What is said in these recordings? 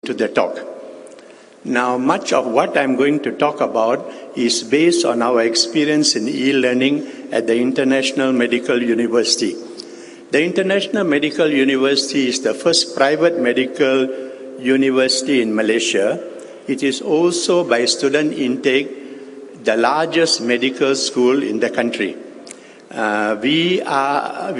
to the talk. Now, much of what I'm going to talk about is based on our experience in e-learning at the International Medical University. The International Medical University is the first private medical university in Malaysia. It is also, by student intake, the largest medical school in the country. We have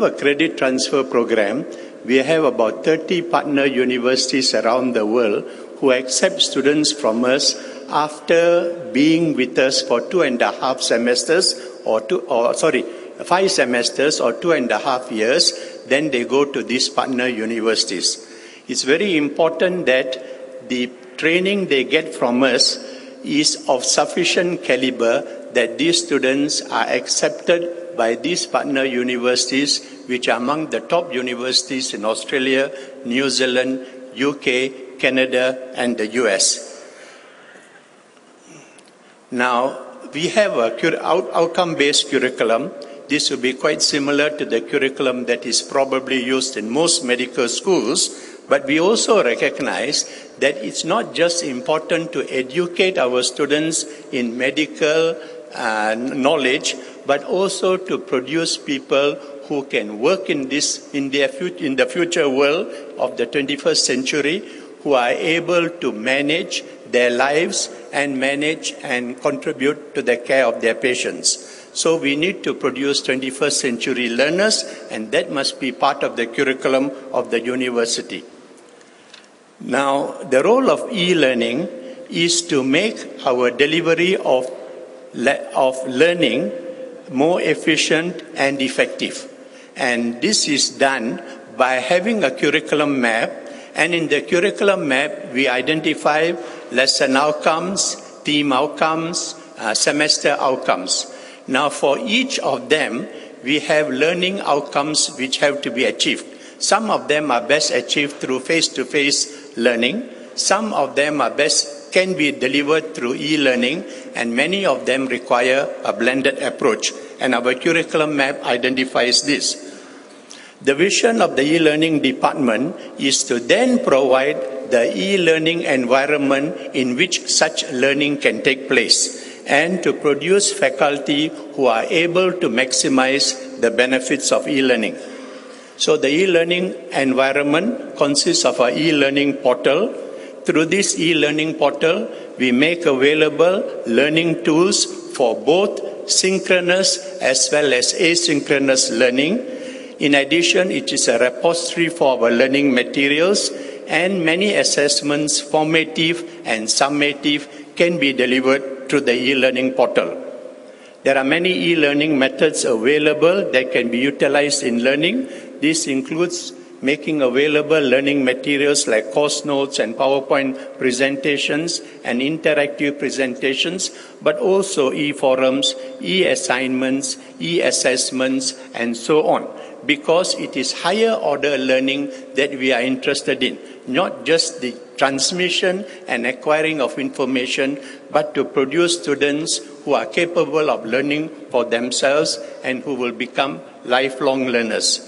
a credit transfer program. We have about 30 partner universities around the world who accept students from us after being with us for 2.5 semesters or 5 semesters or 2.5 years. Then they go to these partner universities. It's very important that the training they get from us is of sufficient caliber that these students are accepted by these partner universities, which are among the top universities in Australia, New Zealand, UK, Canada, and the US. Now, we have a outcome-based curriculum. This will be quite similar to the curriculum that is probably used in most medical schools, but we also recognize that it's not just important to educate our students in medical knowledge, but also to produce people who can work in the future world of the 21st century, who are able to manage their lives and manage and contribute to the care of their patients. So we need to produce 21st century learners, and that must be part of the curriculum of the university. Now, the role of e-learning is to make our delivery of learning more efficient and effective. And this is done by having a curriculum map. And in the curriculum map, we identify lesson outcomes, team outcomes, semester outcomes. Now, for each of them, we have learning outcomes which have to be achieved. Some of them are best achieved through face-to-face learning. Some of them can be delivered through e-learning, and many of them require a blended approach. And our curriculum map identifies this. The vision of the e-learning department is to then provide the e-learning environment in which such learning can take place, and to produce faculty who are able to maximize the benefits of e-learning. So the e-learning environment consists of an e-learning portal. Through this e-learning portal, we make available learning tools for both synchronous as well as asynchronous learning. In addition, it is a repository for our learning materials, and many assessments, formative and summative, can be delivered through the e-learning portal. There are many e-learning methods available that can be utilized in learning. This includes making available learning materials like course notes and PowerPoint presentations and interactive presentations, but also e-forums, e-assignments, e-assessments, and so on, because it is higher order learning that we are interested in, not just the transmission and acquiring of information, but to produce students who are capable of learning for themselves and who will become lifelong learners.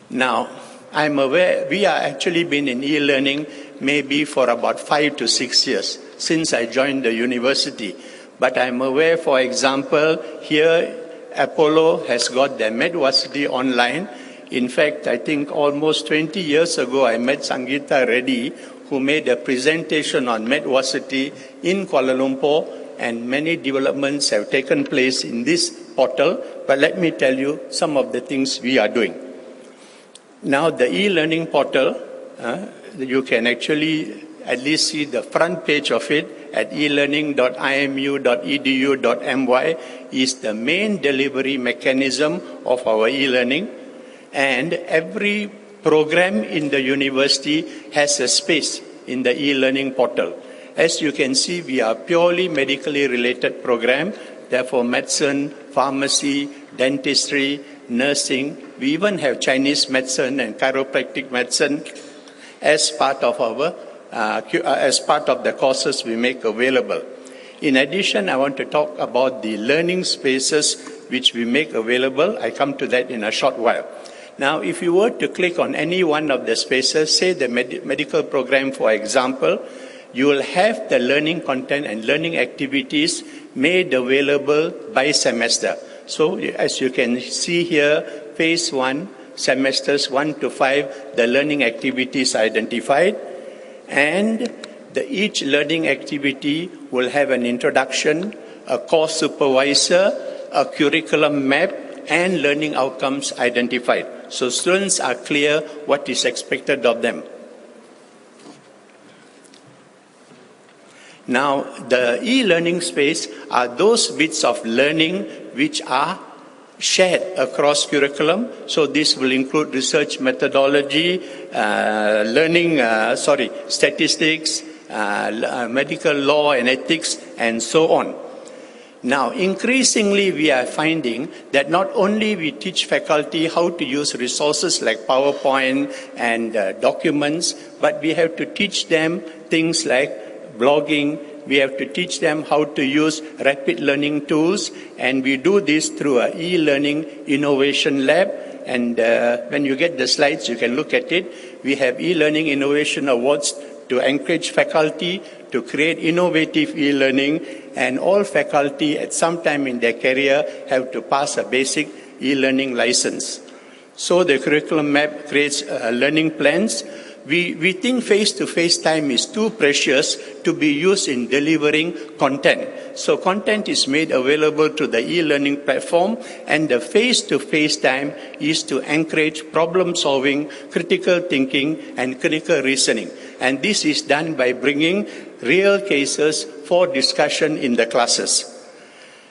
Now, I'm aware we are actually been in e-learning maybe for about 5 to 6 years since I joined the university. But I'm aware, for example, here Apollo has got their Medvarsity online. In fact, I think almost 20 years ago, I met Sangeeta Reddy, who made a presentation on Medvarsity in Kuala Lumpur, and many developments have taken place in this portal. But let me tell you some of the things we are doing. Now, the e-learning portal, you can actually at least see the front page of it at elearning.imu.edu.my, is the main delivery mechanism of our e-learning. And every program in the university has a space in the e-learning portal. As you can see, we are purely medically related program. Therefore, medicine, pharmacy, dentistry, nursing. We even have Chinese medicine and chiropractic medicine as part of the courses we make available. In addition, I want to talk about the learning spaces which we make available. I come to that in a short while. Now, if you were to click on any one of the spaces, say the medical program, for example, you will have the learning content and learning activities made available by semester. So, as you can see here, phase 1, semesters 1 to 5, the learning activities identified, and each learning activity will have an introduction, a course supervisor, a curriculum map, and learning outcomes identified. So students are clear what is expected of them. Now, the e-learning space are those bits of learning which are shared across curriculum. So this will include research methodology, statistics, medical law and ethics, and so on. Now, increasingly, we are finding that not only we teach faculty how to use resources like PowerPoint and documents, but we have to teach them things like blogging. We have to teach them how to use rapid learning tools, and we do this through an e-learning innovation lab. And when you get the slides, you can look at it. We have e-learning innovation awards to encourage faculty to create innovative e-learning, and all faculty at some time in their career have to pass a basic e-learning license. So the curriculum map creates learning plans. We think face-to-face time is too precious to be used in delivering content. So content is made available to the e-learning platform, and the face-to-face time is to encourage problem solving, critical thinking, and critical reasoning. And this is done by bringing real cases for discussion in the classes.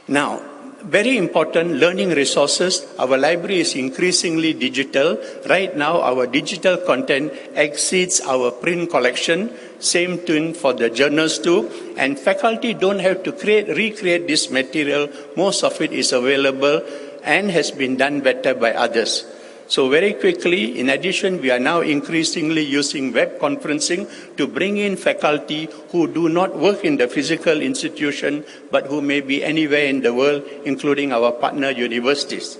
Now, very important, learning resources. Our library is increasingly digital. Right now, our digital content exceeds our print collection. Same thing for the journals too. And faculty don't have to recreate this material. Most of it is available and has been done better by others. So very quickly, in addition, we are now increasingly using web conferencing to bring in faculty who do not work in the physical institution, but who may be anywhere in the world, including our partner universities.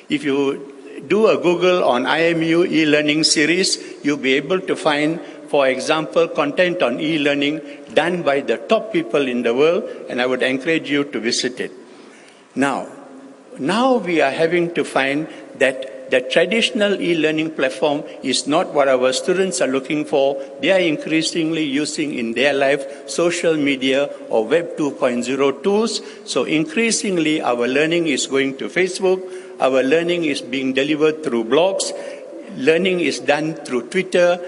If you do a Google on IMU e-learning series, you'll be able to find, for example, content on e-learning done by the top people in the world, and I would encourage you to visit it. Now we are having to find that the traditional e-learning platform is not what our students are looking for. They are increasingly using in their life social media or Web 2.0 tools. So increasingly our learning is going to Facebook. Our learning is being delivered through blogs. Learning is done through Twitter.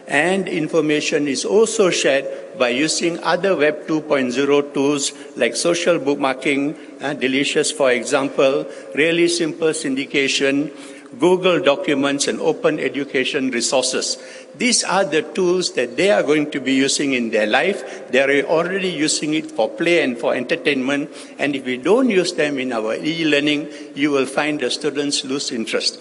And information is also shared by using other Web 2.0 tools like social bookmarking, Delicious, for example, really simple syndication, Google Documents, and open education resources. These are the tools that they are going to be using in their life. They are already using it for play and for entertainment. And if we don't use them in our e-learning, you will find the students lose interest.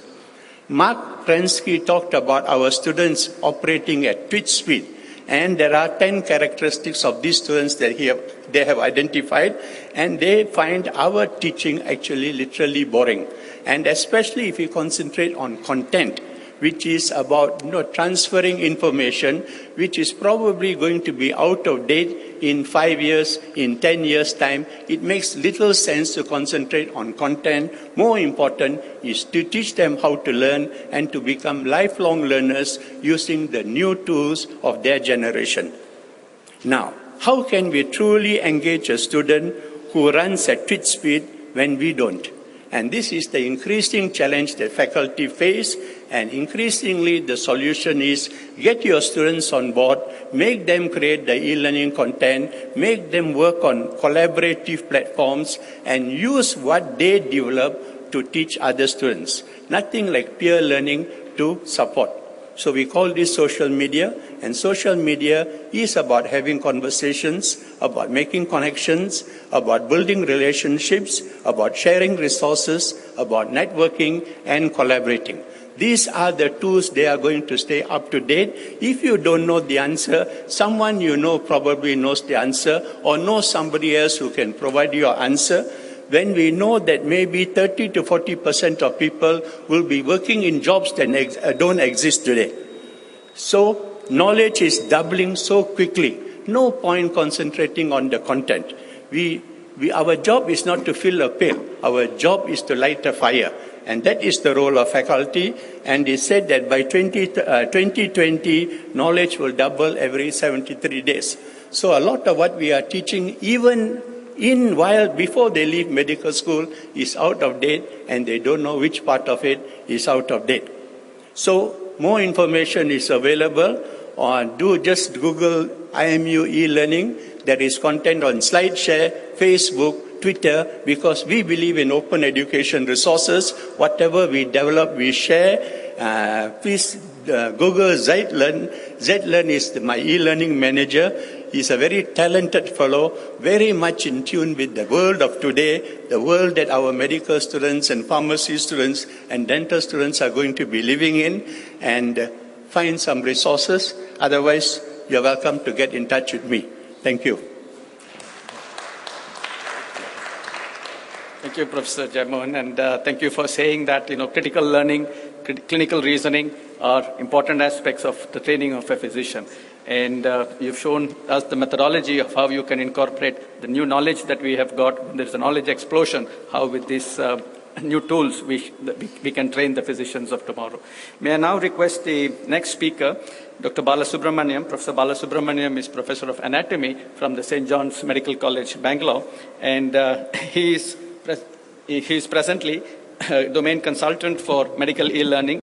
Mark Prensky talked about our students operating at Twitch speed. And there are 10 characteristics of these students that they have identified. And they find our teaching actually literally boring. And especially if we concentrate on content, which is about transferring information, which is probably going to be out of date in 5 years, in 10 years' time. It makes little sense to concentrate on content. More important is to teach them how to learn and to become lifelong learners using the new tools of their generation. Now, how can we truly engage a student who runs at Twitch speed when we don't? And this is the increasing challenge that faculty face, and increasingly the solution is get your students on board, make them create the e-learning content, make them work on collaborative platforms, and use what they develop to teach other students. Nothing like peer learning to support. So we call this social media, and social media is about having conversations, about making connections, about building relationships, about sharing resources, about networking and collaborating. These are the tools they are going to stay up to date. If you don't know the answer, someone you know probably knows the answer or knows somebody else who can provide you your answer. when we know that maybe 30 to 40% of people will be working in jobs that don't exist today. So knowledge is doubling so quickly. No point concentrating on the content. Our job is not to fill a pail. Our job is to light a fire. And that is the role of faculty. And they said that by 2020, knowledge will double every 73 days. So a lot of what we are teaching, even before they leave medical school, is out of date, and they don't know which part of it is out of date. So more information is available. Do just Google IMU e-learning. There is content on SlideShare, Facebook, Twitter, because we believe in open education resources. Whatever we develop, we share. Please Google ZLearn. ZLearn is my e-learning manager. He's a very talented fellow, very much in tune with the world of today, the world that our medical students and pharmacy students and dental students are going to be living in, and find some resources. Otherwise, you're welcome to get in touch with me. Thank you. Thank you, Professor Jaymohan, and thank you for saying that critical learning, clinical reasoning are important aspects of the training of a physician. And you've shown us the methodology of how you can incorporate the new knowledge that we have got. There's a knowledge explosion, how with these new tools we can train the physicians of tomorrow. May I now request the next speaker, Dr. Balasubramaniam. Professor Balasubramaniam is Professor of Anatomy from the St. John's Medical College, Bangalore. And he is presently Domain Consultant for Medical E-Learning